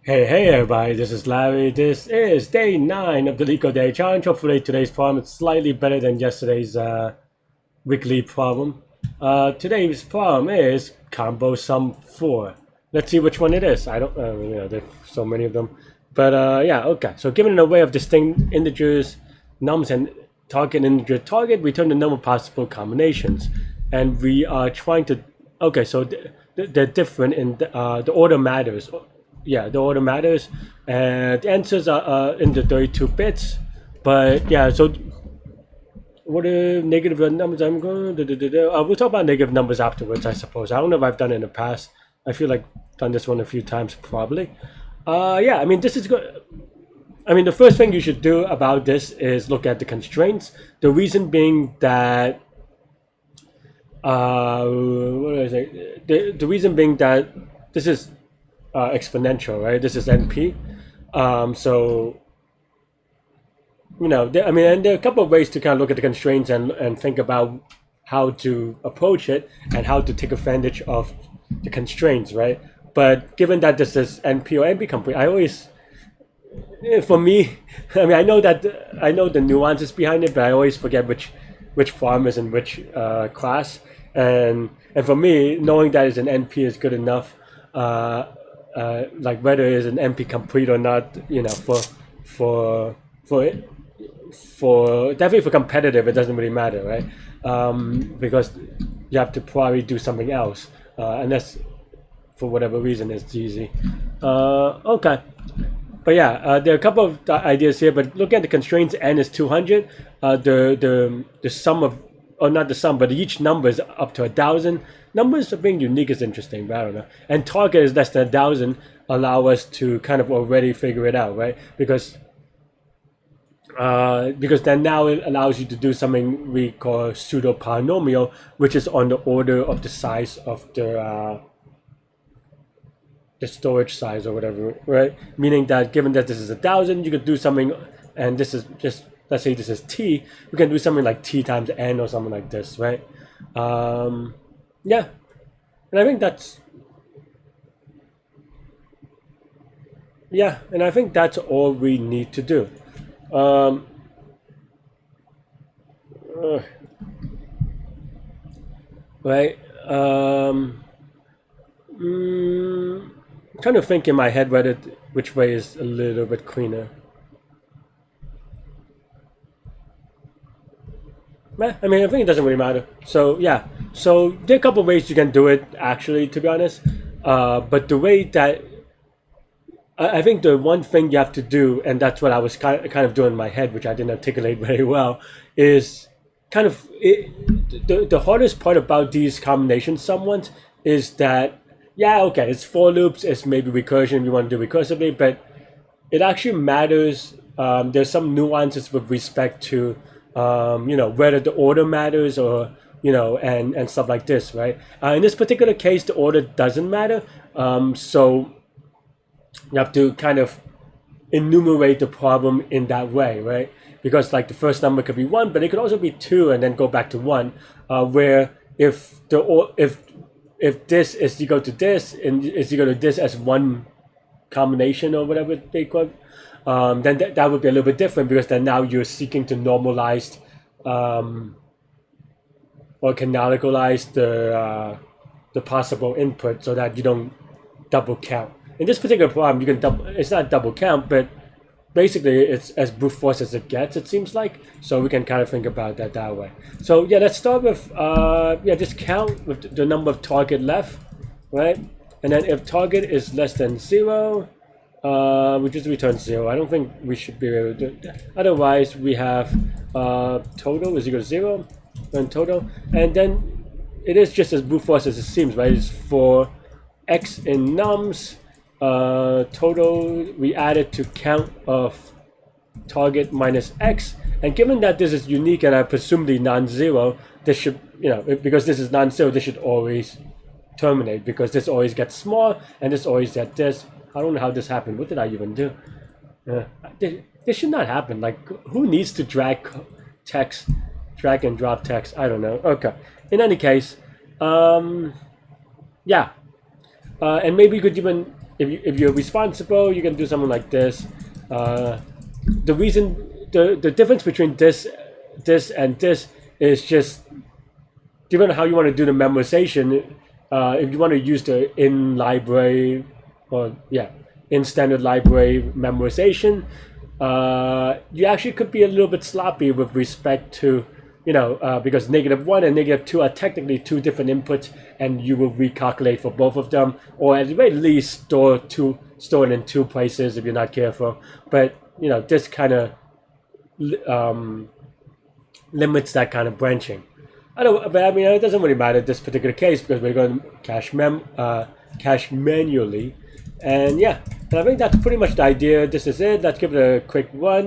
Hey everybody, this is Larry. This is day 9 of the Leetcode Day Challenge. Hopefully today's problem is slightly better than yesterday's weekly problem. Today's problem is combo sum 4. Let's see which one it is. I don't there's so many of them. But yeah, okay. So given an array of distinct integers, nums, and target integer target, return the number of possible combinations. And we are trying to, okay, so they're different in the order matters. Yeah, the order matters. And the answers are in the 32 bits. But yeah, so what are negative numbers I'm going we'll talk about negative numbers afterwards, I suppose. I don't know if I've done it in the past. I feel like I've done this one a few times probably. Yeah, I mean this is good. I mean the first thing you should do about this is look at the constraints. The reason being that what do I say? The reason being that this is exponential, right? This is NP. So I mean, and there are a couple of ways to kind of look at the constraints and think about how to approach it and how to take advantage of the constraints, right? But given that this is NP or NP complete, I always, for me, I mean, I know the nuances behind it, but I always forget which farm is in which class, and for me, knowing that it's an NP is good enough. Like whether it's an NP complete or not, for for for definitely for competitive, it doesn't really matter, right? Because you have to probably do something else, unless for whatever reason it's easy. Okay, but yeah, there are a couple of ideas here. But look at the constraints. N is 200. The sum of, or not the sum, but each number is up to 1,000. Numbers of being unique is interesting, but I don't know. And target is less than 1,000. Allow us to kind of already figure it out, right? Because then now it allows you to do something we call pseudo polynomial, which is on the order of the size of the storage size or whatever, right? Meaning that given that this is 1,000, you could do something, and this is just, let's say this is t, we can do something like t times n or something like this, right? Yeah, and I think that's, yeah, and I think that's all we need to do. Um, uh, right? I'm trying to think in my head which way is a little bit cleaner. I mean, I think it doesn't really matter. So yeah, so there are a couple of ways you can do it. Actually, to be honest, but the way that I think the one thing you have to do, and that's what I was kind of doing in my head, which I didn't articulate very well, is kind of the hardest part about these combination summoned is that, yeah, okay, it's for loops, it's maybe recursion, you want to do recursively, but it actually matters. There's some nuances with respect to whether the order matters, or and stuff like this, right? In this particular case, the order doesn't matter. So you have to kind of enumerate the problem in that way, right? Because like the first number could be 1, but it could also be 2 and then go back to 1. Where if this is equal to this and is equal to this as one combination or whatever they call it, then that would be a little bit different, because then now you're seeking to normalize or canonicalize the possible input so that you don't double count. In this particular problem, you can double. It's not double count, but basically it's as brute force as it gets. It seems like, so we can kind of think about that way. So yeah, let's start with just count with the number of target left, right? And then if target is less than 0, we just return 0. I don't think we should be able to do it. Otherwise, we have total is equal to 0, and total, and then it is just as brute force as it seems, right? It's for x in nums. Total we added to count of target minus x, and given that this is unique and I presumably non-zero, this should, because this is non-zero, this should always terminate, because this always gets small and this always gets this. I don't know how this happened. What did I even do? This should not happen. Like, who needs to drag text, drag and drop text? I don't know. Okay. In any case, yeah. And maybe you could even, if you're responsible, you can do something like this. The reason, the difference between this and this is just depending on how you want to do the memorization. If you want to use the in library, or in standard library memorization, you actually could be a little bit sloppy with respect to, because -1 and -2 are technically two different inputs, and you will recalculate for both of them, or at the very least store it in two places if you're not careful. But this kind of limits that kind of branching. But I mean, it doesn't really matter in this particular case because we're going to cache manually, and I think that's pretty much the idea. This is it. Let's give it a quick run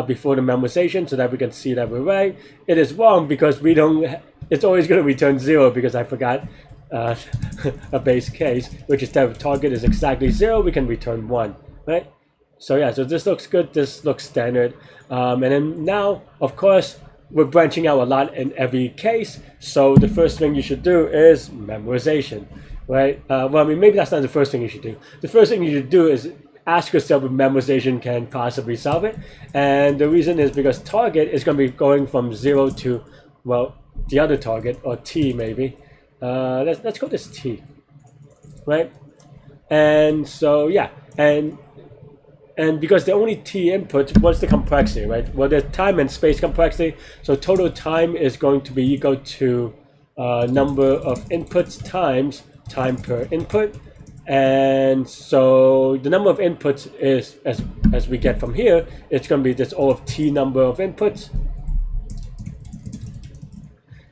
before the memorization so that we can see that we're right. It is wrong because we don't. It's always going to return 0 because I forgot a base case, which instead of target is exactly 0, we can return 1, right? So so this looks good. This looks standard, and then now, of course, we're branching out a lot in every case. So the first thing you should do is memorization. Right? Well, I mean, maybe that's not the first thing you should do. The first thing you should do is ask yourself if memorization can possibly solve it. And the reason is because target is going to be going from 0 to, well, the other target, or t maybe. Let's go this t, right? And so and because the only t inputs, what's the complexity, right? Well, there's time and space complexity. So total time is going to be equal to number of inputs times time per input. And so the number of inputs is, as we get from here, it's going to be this O of t number of inputs.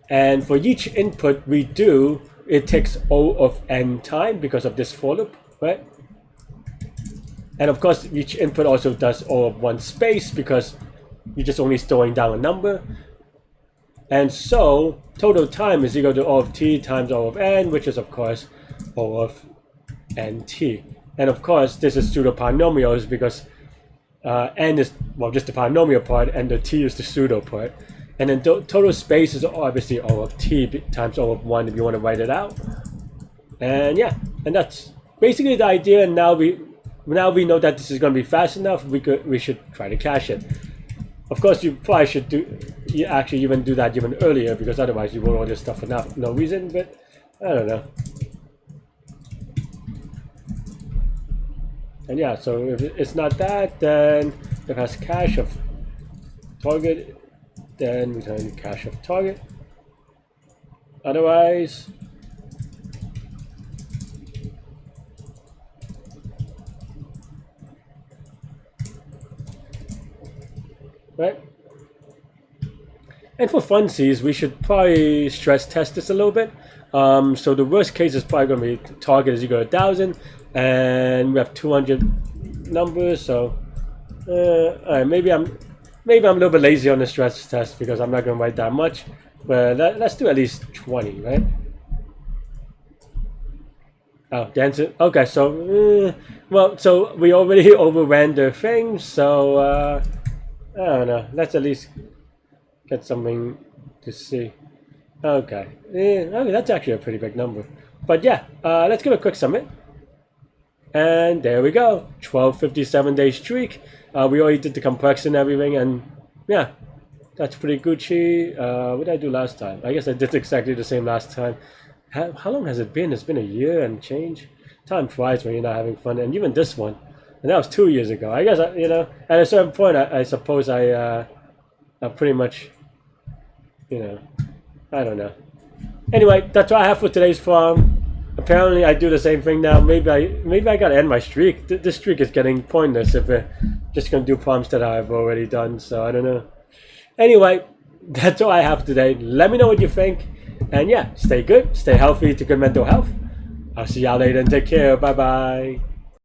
And for each input we do, it takes O of n time because of this for loop, right? And of course, each input also does O of 1 space because you're just only storing down a number. And so total time is equal to O of t times O of n, which is of course O of nt. And of course, this is pseudo polynomials because n is, well, just the polynomial part, and the t is the pseudo part. And then total space is obviously O of t times O of 1 if you want to write it out. And and that's basically the idea. And now we know that this is going to be fast enough. We should try to cache it. Of course, you probably should actually even do that even earlier, because otherwise you wrote all this stuff for no reason. But I don't know. And so if it's not that, then if it has cache of target, then return cache of target. Otherwise, right? And for funsies, we should probably stress test this a little bit. So the worst case is probably going to be target is equal to 1,000, and we have 200 numbers. So all right, maybe I'm a little bit lazy on the stress test because I'm not going to write that much. But let's do at least 20, right? Oh, the answer. Okay, so well, so we already overran the thing. So I don't know. Let's at least get something to see. Okay. Okay, that's actually a pretty big number. But let's give a quick submit. And there we go. 1257-day streak. We already did the complexity and everything, and that's pretty Gucci. What did I do last time? I guess I did exactly the same last time. How long has it been? It's been a year and change. Time flies when you're not having fun. And even this one, and that was 2 years ago. I guess at a certain point, I suppose I pretty much, I don't know. Anyway, that's what I have for today's farm. Apparently, I do the same thing now. Maybe I gotta end my streak. This streak is getting pointless if we're just gonna do problems that I've already done. So I don't know. Anyway, that's all I have today. Let me know what you think, and stay good, stay healthy, to good mental health. I'll see y'all later and take care. Bye bye.